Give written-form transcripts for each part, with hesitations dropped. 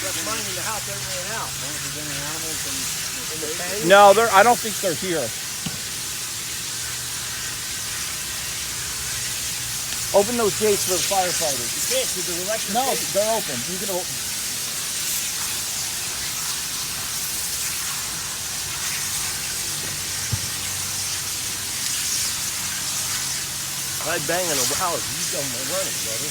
left mine in the house. They ran out. I wonder if there's any animals in the pen. No, I don't think they're here. Open those gates for the firefighters. You can't see the electric. No, gate. they're open. You can open. If I bang on a house, you done my running, brother.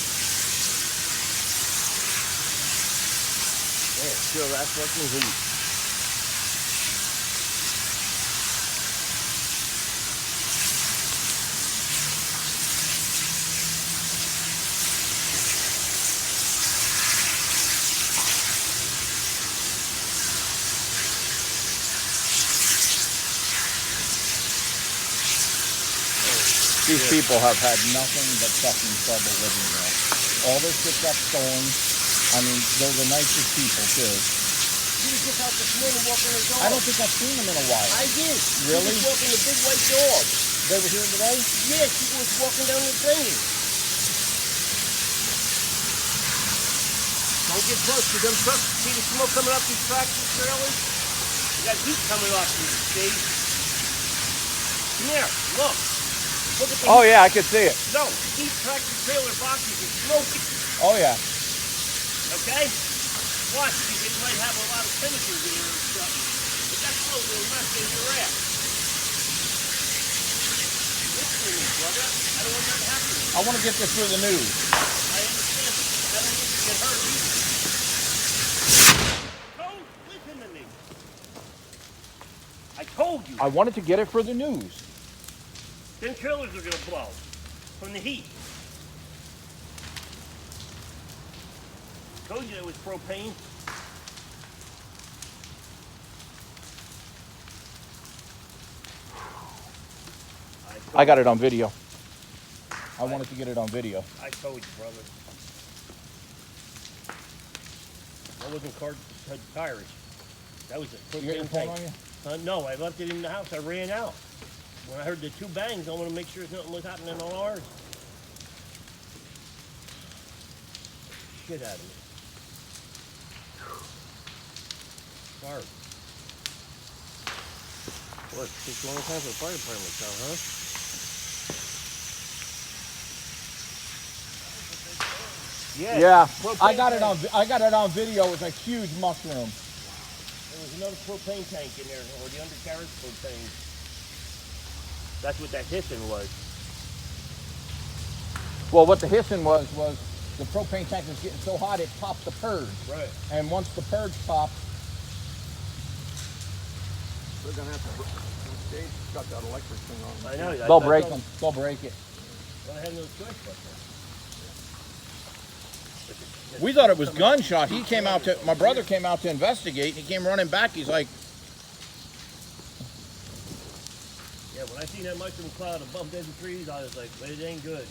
Yeah, sure, that's fucking heat. These people have had nothing but fucking trouble living there. All their shit got stolen. I mean, they're the nicest people, too. He was just out this morning walking his dog. I don't think I've seen them in a while. I did. Really? He was walking the big white dog. They were here today? Yes, he was walking down the drain. Don't get close to them trucks. See the smoke coming up these tractor trailers? You got heat coming off these, see? Come here, look. Look at the Oh, heat. yeah, I could see it. No, these tractor trailer boxes are smoking. Oh, yeah. Okay? Watch, it might have a lot of chemicals in there or something. But that smoke will mess in your ass. Listen to me, brother. I don't want that to happen to you. I want to get this through the news. I understand, but I don't need to get hurt either. Don't listen to me. I told you. I wanted to get it for the news. Them trailers are gonna blow from the heat. Told you it was propane. I got it on video. I wanted to get it on video. I told you, brother. That wasn't tires. That was a You got your propane phone tank. on you? No, I left it in the house. I ran out. When I heard the two bangs, I want to make sure nothing was happening on ours. Shit out of me. Sorry. Boy, it takes a long time for the fire department to come, huh? Yeah, I propane got it tank. on. I got it on video. It was a huge mushroom. There was another propane tank in there, or the undercarriage propane. That's what that hissing was. Well, what the hissing was the propane tank was getting so hot it popped the purge. Right. And once the purge popped, They're gonna have to cut that electric thing on. I know. they'll break them. They'll break it. Well, I had no choice but that. We thought it was gunshot. He came out to. My brother came out to investigate, and he came running back. He's like, Yeah, when I seen that mushroom cloud above them trees, I was like, but it ain't good.